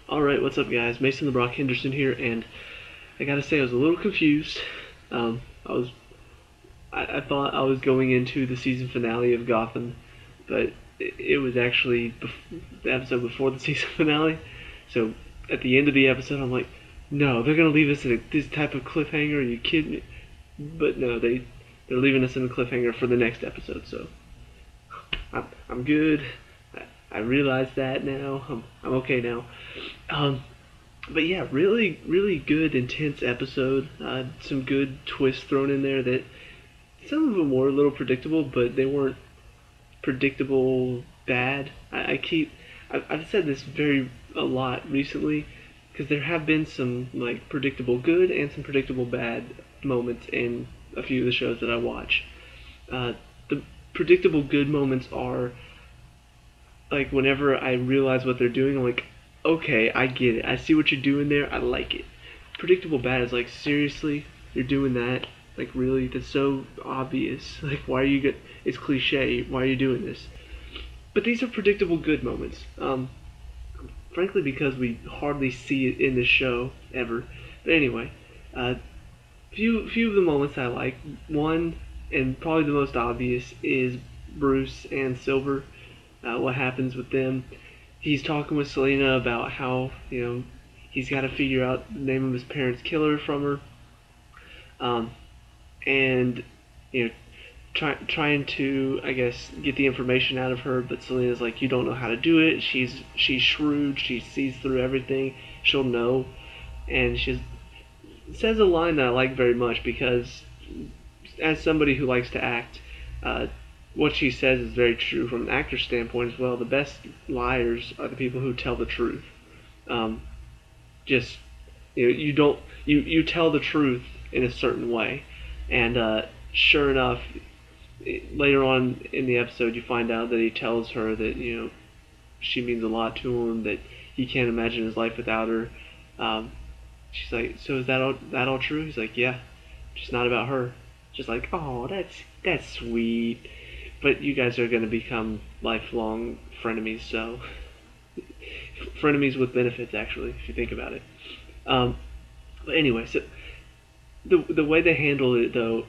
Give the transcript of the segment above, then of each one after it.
Alright, what's up guys? Mason the Brock Henderson here, and I gotta say I was a little confused. Um, I was I thought I was going into the season finale of Gotham, but it was actually the episode before the season finale. So at the end of the episode, I'm like, no, they're gonna leave us in this type of cliffhanger. Are you kidding me? But no, they're leaving us in a cliffhanger for the next episode. So I'm good. I realize that now. I'm okay now. Um, but yeah, really good, intense episode. Some good twists thrown in there that some of them were a little predictable, but they weren't predictable bad. I've said this a lot recently because there have been some like predictable good and some predictable bad moments in a few of the shows that I watch. The predictable good moments are like whenever I realize what they're doing, I'm like, okay, I get it. I see what you're doing there. I like it. Predictable bad is like, seriously, you're doing that? Like, really? That's so obvious. Like, why are you get? It's cliche. Why are you doing this? But these are predictable good moments. Frankly, because we hardly see it in the show ever. But anyway, uh, few of the moments I like. One, and probably the most obvious, is Bruce and Silver. What happens with them? He's talking with Selena about how he's got to figure out the name of his parents' killer from her, um, and you know trying to, I guess, get the information out of her. But Selena's like, you don't know how to do it. She's shrewd. She sees through everything. She'll know, and she says a line that I like very much because, as somebody who likes to act, what she says is very true from an actor's standpoint as well. The best liars are the people who tell the truth. Um, just you don't you tell the truth in a certain way, and sure enough, later on in the episode, you find out that he tells her that she means a lot to him, that he can't imagine his life without her. She's like, so is that all true? He's like, yeah, just not about her. Just like, oh, that's sweet. But you guys are going to become lifelong frenemies, so frenemies with benefits, actually, if you think about it. But anyway, so the way they handle it, though,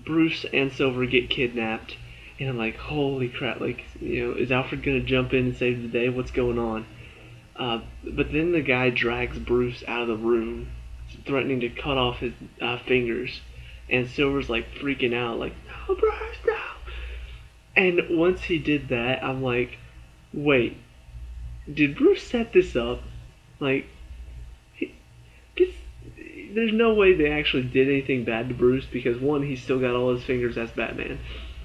Bruce and Silver get kidnapped, and I'm like, holy crap! Like, is Alfred gonna jump in and save the day? What's going on? But then the guy drags Bruce out of the room, threatening to cut off his fingers, and Silver's like freaking out, like, no, Bruce, no! And once he did that, I'm like, wait, did Bruce set this up? Like, this, there's no way they actually did anything bad to Bruce because one, he's still got all his fingers as Batman,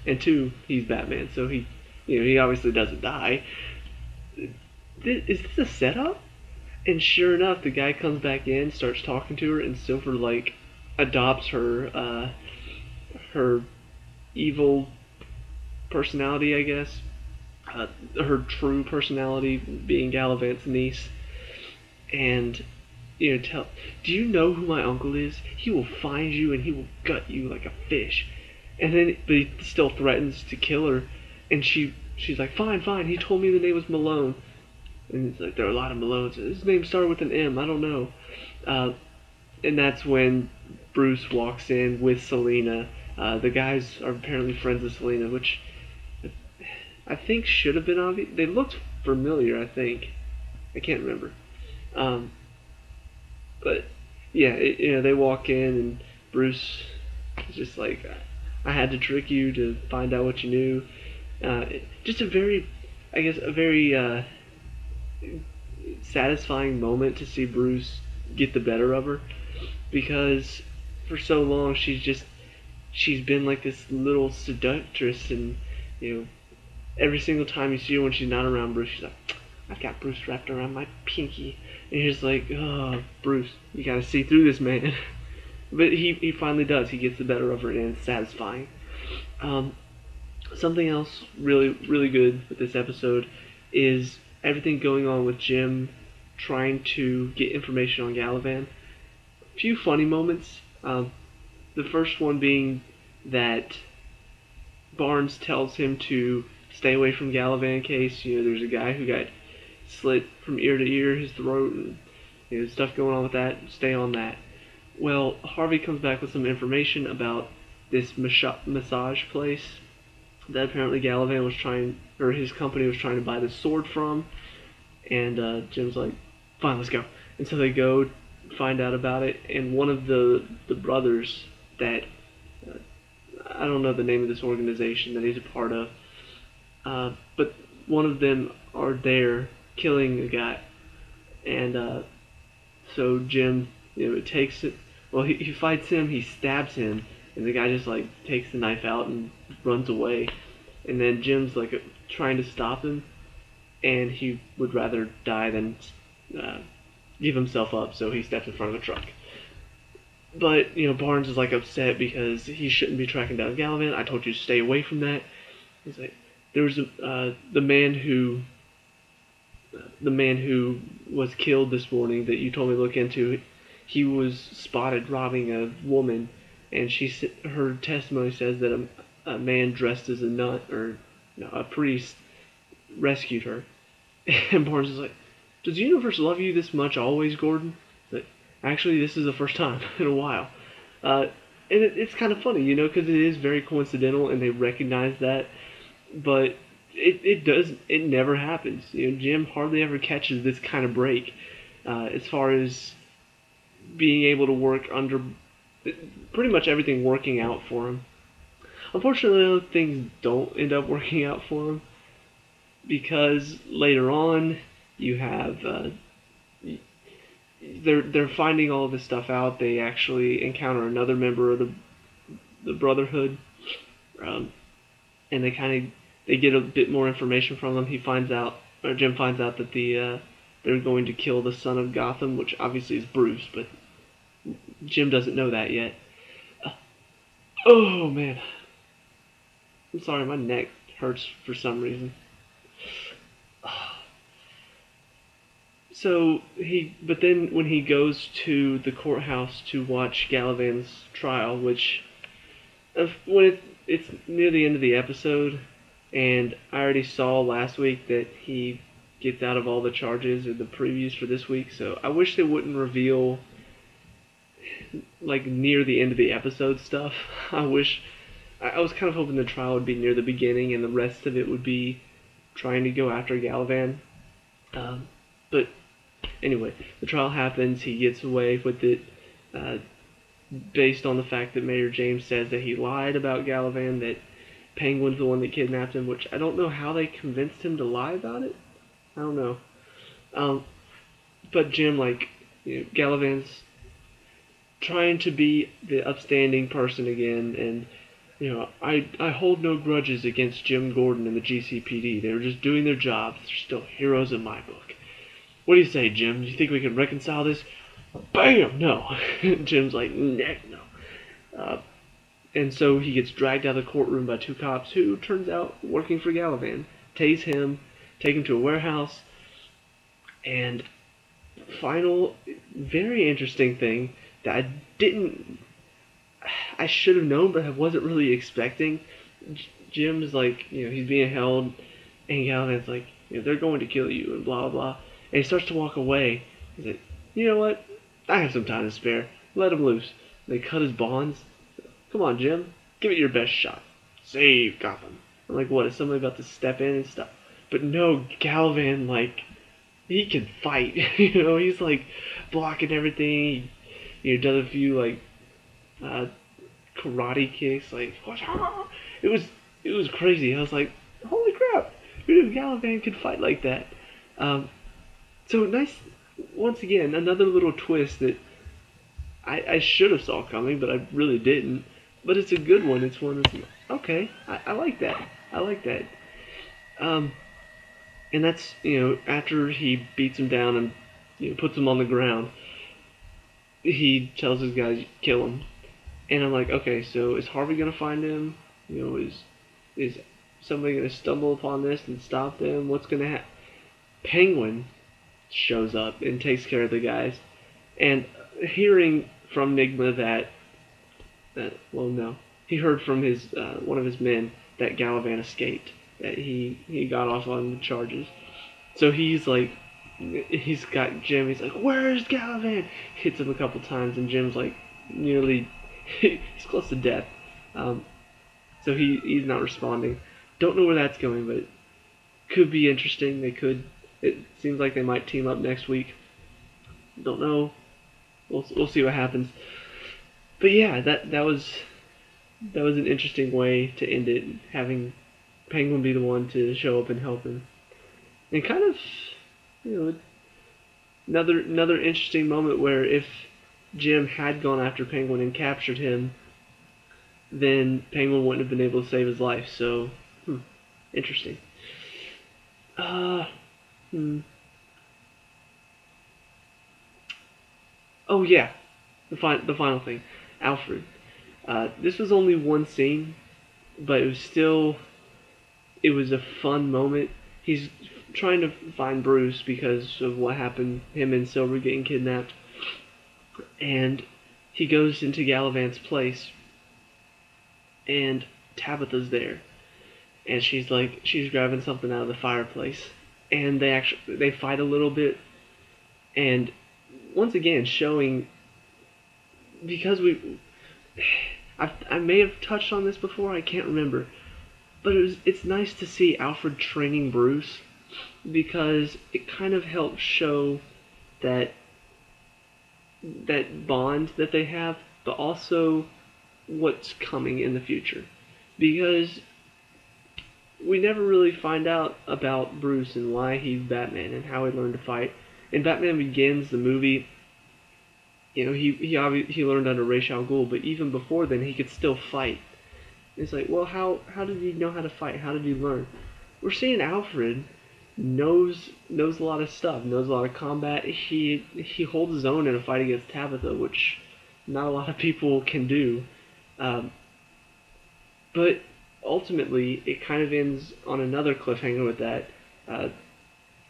and two, he's Batman, so he obviously doesn't die. Is this a setup? And sure enough, the guy comes back in, starts talking to her, and Silver like adopts her evil personality, I guess. Her true personality being Gallivant's niece, and do you know who my uncle is? He will find you and he will gut you like a fish. And then, but he still threatens to kill her, and she's like, fine, fine. He told me the name was Malone, and it's like there are a lot of Malones. His name started with an M. I don't know. And that's when Bruce walks in with Selena. The guys are apparently friends of Selena, which I think should have been obvious. They looked familiar, I think. I can't remember. But yeah, they walk in and Bruce is just like, I had to trick you to find out what you knew. Just a very satisfying moment to see Bruce get the better of her, because for so long she's been like this little seductress, and every single time you see her when she's not around Bruce, she's like, I've got Bruce wrapped around my pinky. And you're just like, oh, Bruce, you gotta see through this man. But he finally does. He gets the better of her, and it's satisfying. Something else really good with this episode is everything going on with Jim trying to get information on Galavan. A few funny moments. The first one being that Barnes tells him to stay away from Galavan in case there's a guy who got slit from ear to ear, his throat, and stuff going on with that. Stay on that. Well, Harvey comes back with some information about this massage place that apparently Gallivan was trying, or his company was trying to buy the sword from. And Jim's like, fine, let's go. And so they go find out about it, and one of the brothers that, I don't know the name of this organization that he's a part of, but one of them are there killing a guy. And so Jim, takes it, well, he fights him, he stabs him, and the guy just like takes the knife out and runs away. And then Jim's like trying to stop him, and he would rather die than give himself up, so he steps in front of a truck. But, Barnes is like upset because he shouldn't be tracking down Gallivan. I told you to stay away from that. He's like, there was the man who was killed this morning that you told me to look into. He was spotted robbing a woman, and her testimony says that a man dressed as a nun, or no, a priest, rescued her. And Barnes is like, does the universe love you this much always, Gordon? But actually, this is the first time in a while. And it's kind of funny, because it is very coincidental, and they recognize that. But it never happens. Jim hardly ever catches this kind of break as far as being able to work under pretty much everything working out for him. Unfortunately, things don't end up working out for him, because later on you have they're finding all of this stuff out. They actually encounter another member of the Brotherhood, and they get a bit more information from them. Jim finds out that they're going to kill the son of Gotham, which obviously is Bruce, but Jim doesn't know that yet. Oh man, I'm sorry, my neck hurts for some reason. But then when he goes to the courthouse to watch Gallivan's trial, which, when it's near the end of the episode, and I already saw last week that he gets out of all the charges in the previews for this week, so I wish they wouldn't reveal, like, near the end of the episode stuff. I was kind of hoping the trial would be near the beginning, and the rest of it would be trying to go after Gallivan. But anyway, the trial happens, he gets away with it, based on the fact that Mayor James says that he lied about Gallivan, that Penguin's the one that kidnapped him, which I don't know how they convinced him to lie about it. I don't know. But Jim, Gallivan's trying to be the upstanding person again, and, I hold no grudges against Jim Gordon and the GCPD. They were just doing their jobs. They're still heroes in my book. What do you say, Jim? Do you think we can reconcile this? Bam! No. Jim's like, heck no. And so he gets dragged out of the courtroom by two cops who, turns out, working for Gallivan. Tase him, take him to a warehouse, and final, very interesting thing that I should have known, but I wasn't really expecting. Jim's like, he's being held, and Gallivan's like, they're going to kill you, and blah, blah, blah. And he starts to walk away. He's like, you know what? I have some time to spare. Let him loose. And they cut his bonds. Come on, Jim. Give it your best shot. Save Gotham. I'm like, what? Is somebody about to step in and stuff? But no, Gallivan, he can fight. He's blocking everything. He does a few karate kicks. It was crazy. I was like, holy crap! Who knew Gallivan could fight like that? So nice. Once again, another little twist that I should have saw coming, but I really didn't. But it's a good one. It's one that's, okay, I like that. I like that. And that's, after he beats him down and puts him on the ground, he tells his guys, kill him. And I'm like, okay, so is Harvey going to find him? Is somebody going to stumble upon this and stop them? What's going to happen? Penguin shows up and takes care of the guys. And hearing from Nigma he heard from his one of his men that Gallivan escaped, that he got off on the charges. So he's got Jim. He's like, "Where's Galavan?" Hits him a couple times, and Jim's like nearly he's close to death. Um, so he's not responding. Don't know where that's going, but could be interesting. They could. It seems like they might team up next week. Don't know. We'll see what happens. But yeah, that was an interesting way to end it, having Penguin be the one to show up and help him, and kind of, you know, another interesting moment where if Jim had gone after Penguin and captured him, then Penguin wouldn't have been able to save his life. So, interesting. Uh, hmm. Oh yeah, the final thing, Alfred. This was only one scene, but it was a fun moment. He's trying to find Bruce because of what happened, him and Silver getting kidnapped, and he goes into Galavan's place, and Tabitha's there, and she's grabbing something out of the fireplace, and they fight a little bit, and once again showing because I may have touched on this before, I can't remember, but it's nice to see Alfred training Bruce because it kind of helps show that bond that they have, but also what's coming in the future. Because we never really find out about Bruce and why he's Batman and how he learned to fight. In Batman Begins, the movie, he learned under Ra's al Ghul, but even before then, he could still fight. It's like, well, how did he know how to fight? How did he learn? We're seeing Alfred knows a lot of stuff, knows a lot of combat. He holds his own in a fight against Tabitha, which not a lot of people can do. Um, but ultimately, it kind of ends on another cliffhanger with that. Uh,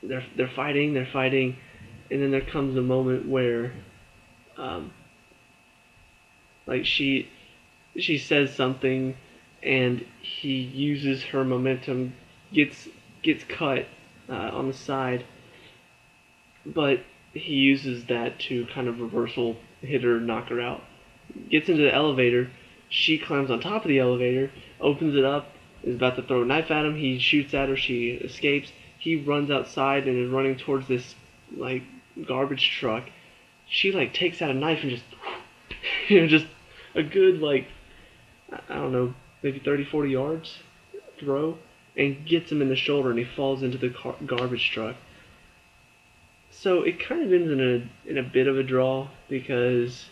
they're fighting, and then there comes a moment where, um, like she says something, and he uses her momentum, gets cut on the side, but he uses that to kind of reversal hit her, knock her out. Gets into the elevator. She climbs on top of the elevator, opens it up, is about to throw a knife at him. He shoots at her. She escapes. He runs outside and is running towards this like garbage truck. She like takes out a knife and just just a good like I don't know, maybe 30, 40 yards throw, and gets him in the shoulder, and he falls into the garbage truck. So it kind of ends in a bit of a draw because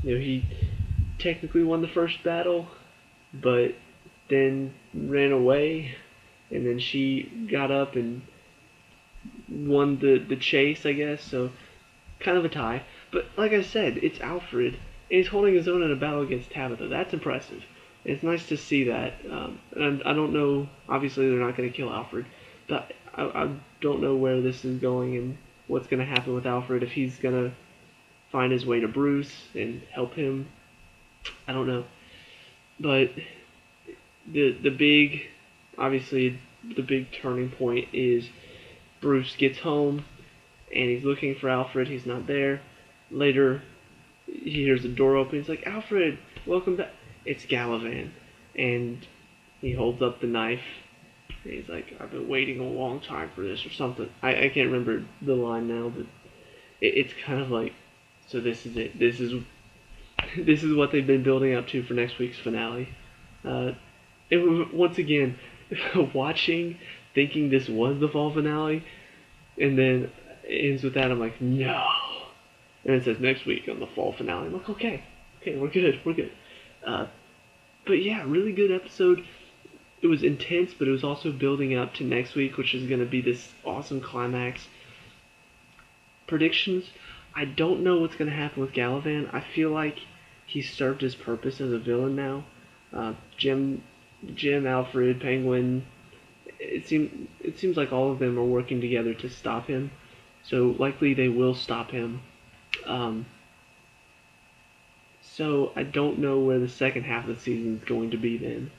he technically won the first battle, but then ran away, and then she got up and won the chase, I guess. So kind of a tie. But like I said, it's Alfred, and he's holding his own in a battle against Tabitha. That's impressive. It's nice to see that. And I don't know. Obviously, they're not going to kill Alfred, but I don't know where this is going and what's going to happen with Alfred. If he's going to find his way to Bruce and help him, I don't know. But the big, obviously, the big turning point is Bruce gets home and he's looking for Alfred. He's not there. Later, he hears the door open. He's like, "Alfred, welcome back." It's Galavan, and he holds up the knife. And he's like, "I've been waiting a long time for this," or something. I can't remember the line now, but it's kind of like, so this is it. This is what they've been building up to for next week's finale. Once again, watching, thinking this was the fall finale, and then it ends with that. I'm like, no. And it says next week on the fall finale. I'm like, okay, we're good. But yeah, really good episode. It was intense, but it was also building up to next week, which is going to be this awesome climax. Predictions, I don't know what's going to happen with Galavan. I feel like he's served his purpose as a villain now. Jim, Alfred, Penguin, it seems like all of them are working together to stop him. So likely they will stop him. So I don't know where the second half of the season is going to be then.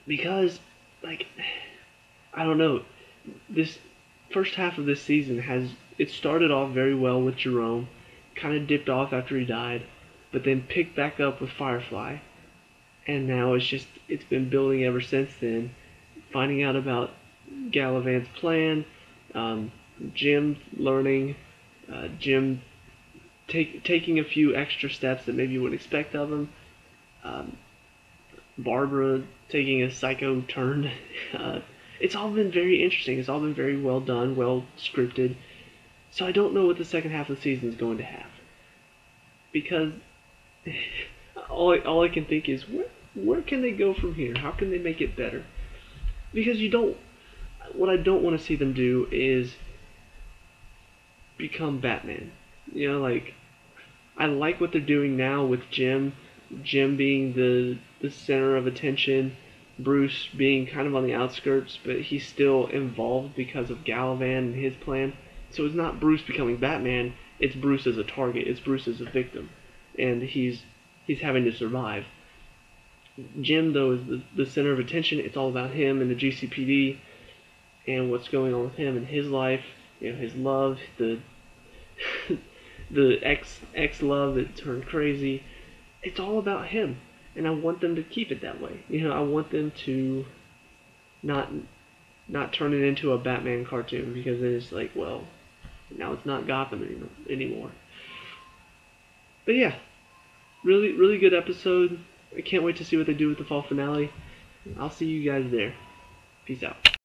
Because, like, I don't know. first half of this season it started off very well with Jerome, kind of dipped off after he died, but then picked back up with Firefly, and now it's been building ever since then. Finding out about Gallivant's plan, Jim learning, Jim taking a few extra steps that maybe you wouldn't expect of him. Barbara taking a psycho turn. It's all been very interesting. It's all been very well done, well scripted. So I don't know what the second half of the season is going to have, because all I can think is where can they go from here? How can they make it better? Because what I don't want to see them do is become Batman. Like, I like what they're doing now with Jim being the center of attention, Bruce being kind of on the outskirts, but he's still involved because of Gallivant and his plan. So it's not Bruce becoming Batman, it's Bruce as a target, it's Bruce as a victim, and he's having to survive. Jim, though, is the center of attention. It's all about him and the GCPD and what's going on with him and his life, his love, the ex love that turned crazy. It's all about him, and I want them to keep it that way. I want them to not turn it into a Batman cartoon, because then it's like, well, now it's not Gotham anymore. But yeah, really, really good episode. I can't wait to see what they do with the fall finale. I'll see you guys there. Peace out.